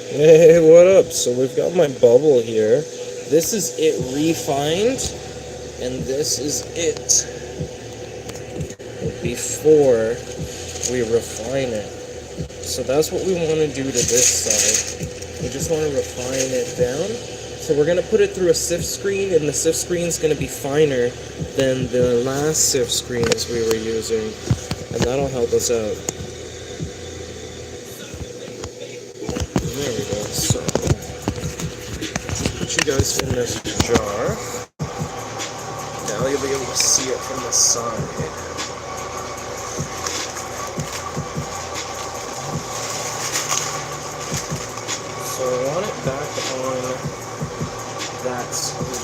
Hey, what up? So we've got my bubble here. This is it refined, and this is it before we refine it. So that's what we want to do to this side. We just want to refine it down. So we're going to put it through a sift screen, and the sift screen is going to be finer than the last sift screens we were using, and that'll help us out. There we go. So put you guys in this jar. Now you'll be able to see it from the side. So I want it back on that screen.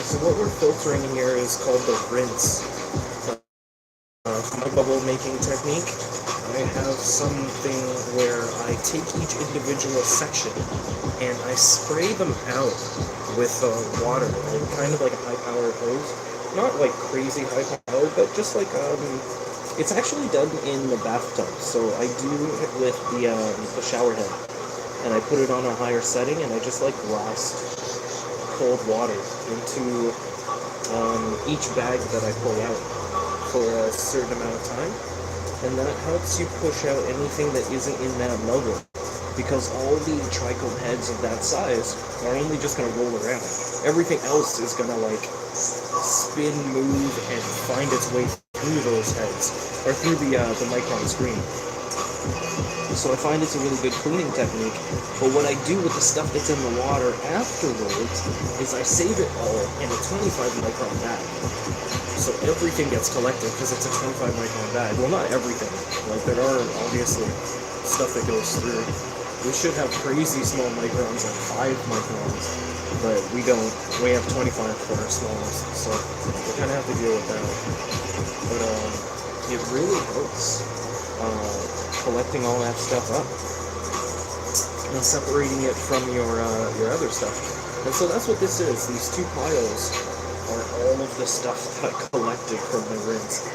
So what we're filtering here is called the rinse. My bubble making technique, I have something where I take each individual section and I spray them out with water, kind of like a high-powered hose. Not like crazy high-powered, but just like it's actually done in the bathtub. So I do it with the shower head, and I put it on a higher setting, and I just like blast cold water into each bag that I pull out for a certain amount of time, and that helps you push out anything that isn't in that motor, because all the trichome heads of that size are only just going to roll around. Everything else is going to like spin, move, and find its way through those heads, or through the micron screen. So I find it's a really good cleaning technique. But what I do with the stuff that's in the water afterwards is I save it all in a 25 micron bag. So everything gets collected because it's a 25 micron bag. Well, not everything. Like, there are obviously stuff that goes through. We should have crazy small microns, like 5 microns, but we don't. We have 25 for our smallest, so we kind of have to deal with that. But it really helps collecting all that stuff up and separating it from your other stuff. And so that's what this is. These two piles are all of the stuff that I collected from the rinse,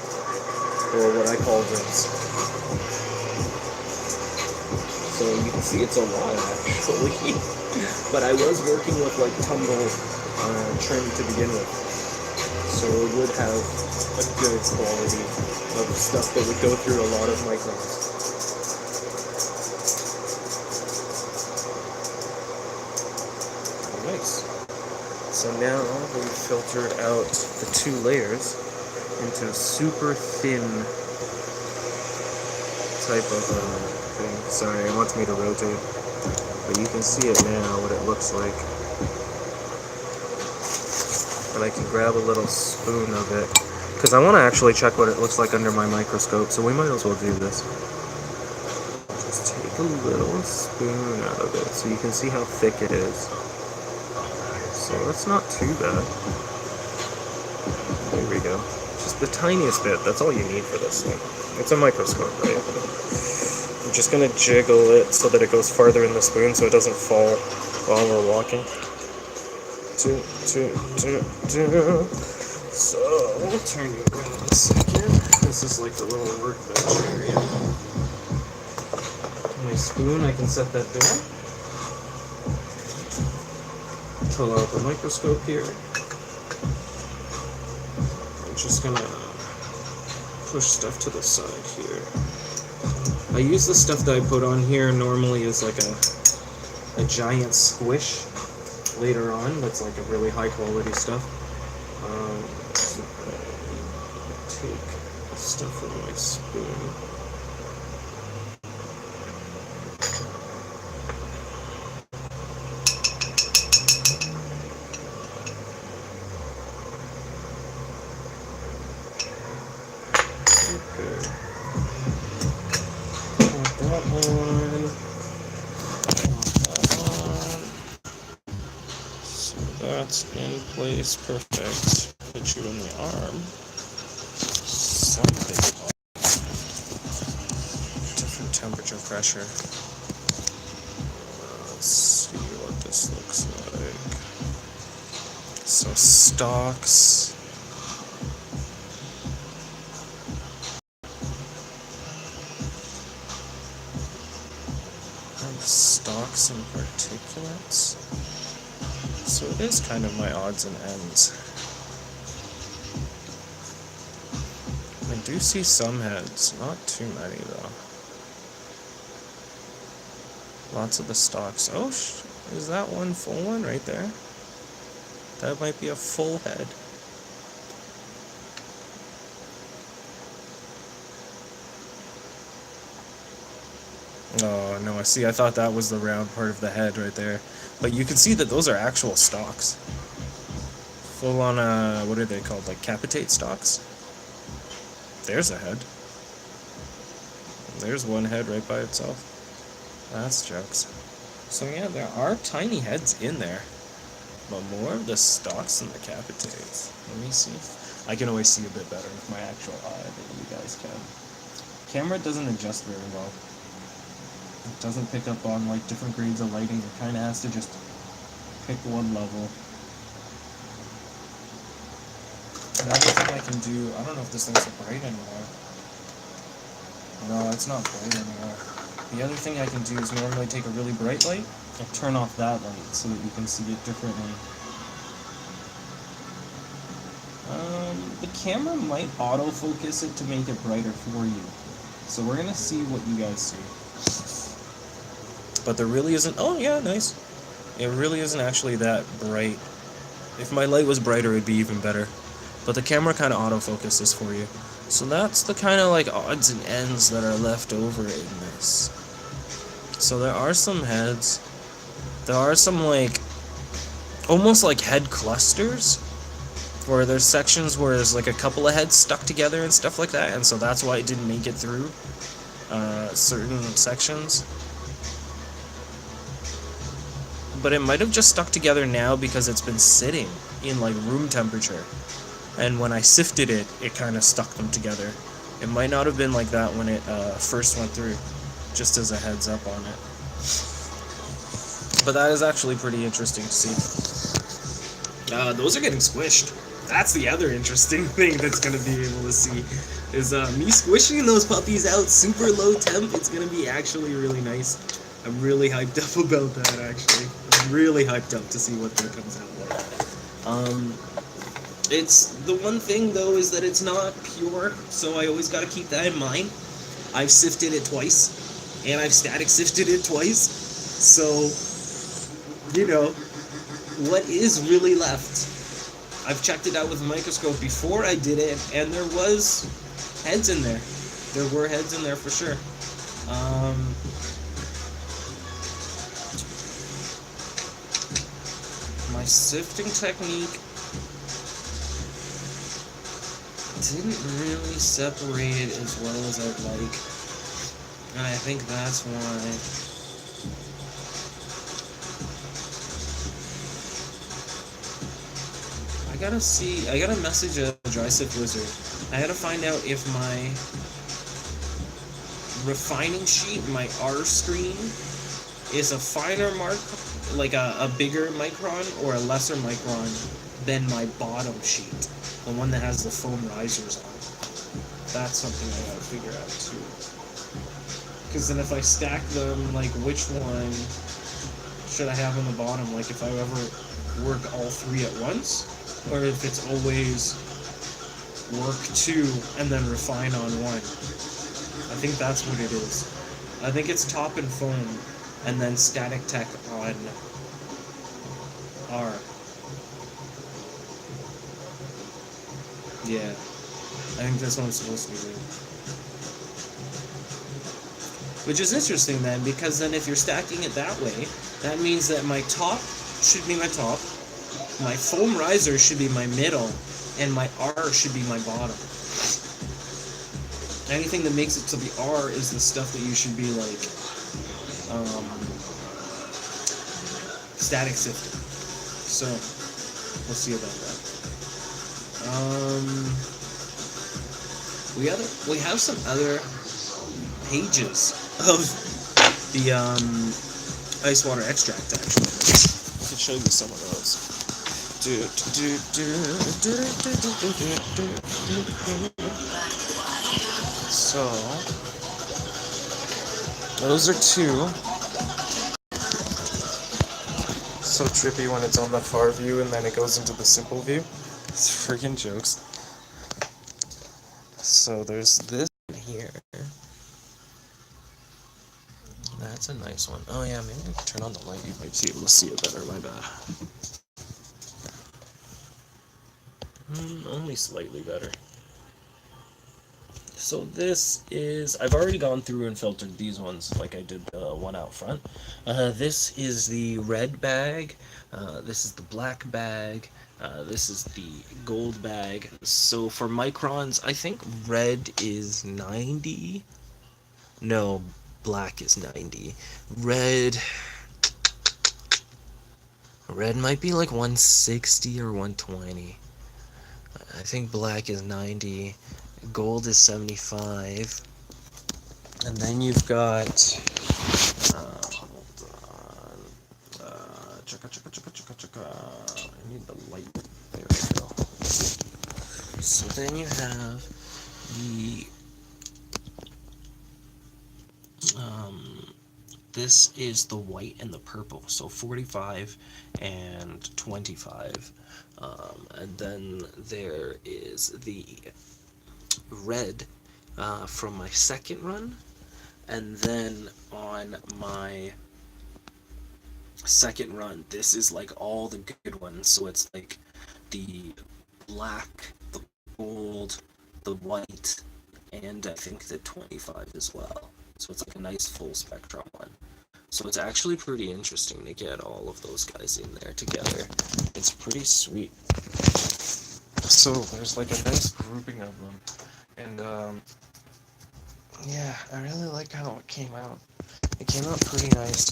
or what I call rinse. So you can see it's a lot actually, but I was working with like tumble trim to begin with, so it would have a good quality of stuff that would go through a lot of microns. Nice. So now we filter out the two layers into a super thin type of thing. Sorry, it wants me to rotate, but you can see it now what it looks like. And I can grab a little spoon of it, because I want to actually check what it looks like under my microscope, so we might as well do this. Just take a little spoon out of it so you can see how thick it is. So that's not too bad. There we go. Just the tiniest bit, that's all you need for this thing. It's a microscope, right? I'm just gonna jiggle it so that it goes farther in the spoon so it doesn't fall while we're walking. So, we'll turn you around in a second. This is like the little workbench area. My spoon, I can set that down. Pull out the microscope here. I'm just gonna push stuff to the side here. I use the stuff that I put on here normally as like a giant squish later on. That's like a really high quality stuff. So take stuff from my spoon. That's in place, perfect. Put you in the arm. Something different temperature pressure. Let's see what this looks like. So stalks. Stalks and particulates. So it is kind of my odds and ends. I do see some heads, not too many though. Lots of the stalks. Oh, is that one full one right there? That might be a full head. Oh, no, I see. I thought that was the round part of the head right there. But you can see that those are actual stalks. Full on, what are they called? Like capitate stalks? There's a head. There's one head right by itself. That's jokes. So yeah, there are tiny heads in there. But more of the stalks than the capitates. Let me see. I can always see a bit better with my actual eye than you guys can. Camera doesn't adjust very well. It doesn't pick up on like different grades of lighting. It kind of has to just pick one level. Another thing I can do, I don't know if this thing's bright anymore. No, it's not bright anymore. The other thing I can do is normally take a really bright light and turn off that light so that you can see it differently. The camera might autofocus it to make it brighter for you. So we're gonna see what you guys see. But there really isn't, oh yeah, nice. It really isn't actually that bright. If my light was brighter, it'd be even better. But the camera kind of autofocuses for you. So that's the kind of like odds and ends that are left over in this. So there are some heads. There are some like, almost like head clusters. Where there's sections where there's like a couple of heads stuck together and stuff like that. And so that's why it didn't make it through certain sections. But it might have just stuck together now because it's been sitting in like room temperature. And when I sifted it, it kind of stuck them together. It might not have been like that when it first went through, just as a heads up on it. But that is actually pretty interesting to see. Those are getting squished. That's the other interesting thing that's going to be able to see, is me squishing those puppies out super low temp. It's going to be actually really nice. I'm really hyped up about that, actually. I'm really hyped up to see what that comes out like. It's the one thing though is that it's not pure, so I always got to keep that in mind. I've sifted it twice, and I've static sifted it twice, so you know what is really left. I've checked it out with a microscope before I did it, and there was heads in there. There were heads in there for sure. My sifting technique didn't really separate it as well as I'd like. And I think that's why. I gotta message a dry sift wizard. I gotta find out if my refining sheet, my R screen, is a finer mark, like a bigger micron or a lesser micron than my bottom sheet, the one that has the foam risers on. That's something I gotta figure out too. Because then if I stack them, like which one should I have on the bottom? Like if I ever work all three at once, or if it's always work two and then refine on one. I think that's what it is. I think it's top and foam, and then static tech on R. Yeah, I think that's what I'm supposed to be doing. Which is interesting then, because then if you're stacking it that way, that means that my top should be my top, my foam riser should be my middle, and my R should be my bottom. Anything that makes it to the R is the stuff that you should be like static sifting. So we'll see about that. We have some other pages of the ice water extract actually. I can show you some of those. So those are two. So trippy when it's on the far view and then it goes into the simple view. It's friggin' jokes. So there's this one here. That's a nice one. Oh yeah, maybe I can turn on the light. You might be able to see it better. My bad. Only slightly better. So this is, I've already gone through and filtered these ones like I did the one out front. This is the red bag, this is the black bag, this is the gold bag. So for microns, I think red is 90. No, black is 90. Red might be like 160 or 120. I think black is 90. Gold is 75. And then you've got hold on. I need the light. There we go. So then you have the this is the white and the purple, so 45 and 25. And then there is the red from my second run, and then on my second run this is like all the good ones, so it's like the black, the gold, the white, and I think the 25 as well. So it's like a nice full spectrum one. So it's actually pretty interesting to get all of those guys in there together. It's pretty sweet. So there's like a nice grouping of them. And yeah, I really like how it came out. It came out pretty nice.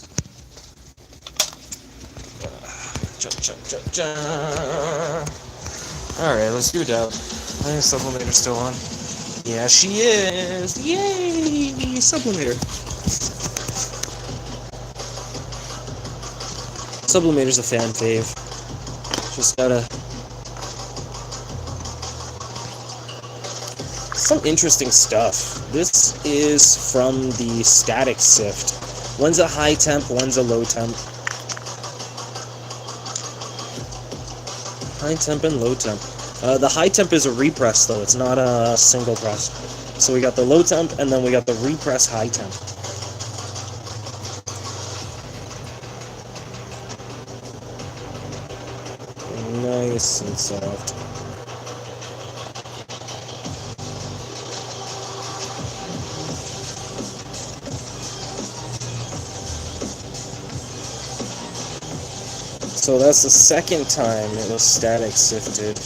Alright, let's do it out. I think Sublimator's still on. Yeah, she is! Yay! Sublimator. Sublimator's a fan fave. Just gotta... Some interesting stuff. This is from the static sift. One's a high temp, one's a low temp. High temp and low temp. The high temp is a repress though, it's not a single press. So we got the low temp and then we got the repress high temp. Nice and soft. So that's the second time it was static sifted.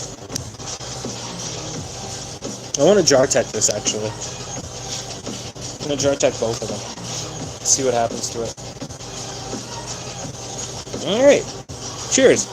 I want to jar tech this actually. gonna jar tech both of them. See what happens to it. Alright. Cheers.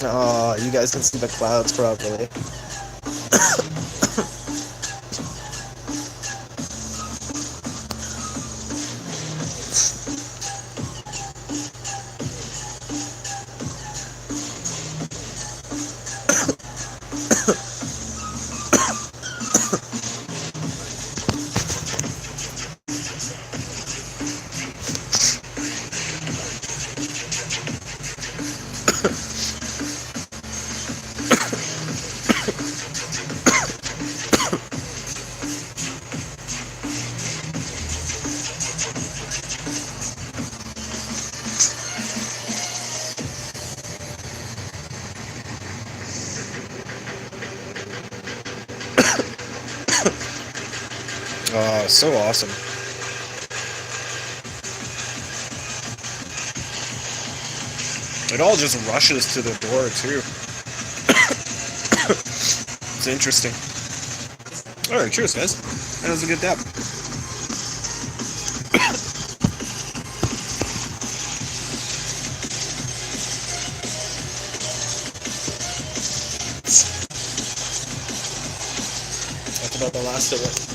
Oh, you guys can see the clouds properly. Oh, so awesome. It all just rushes to the door, too. It's interesting. Alright, cheers, guys. That was a good dab. That's about the last of it.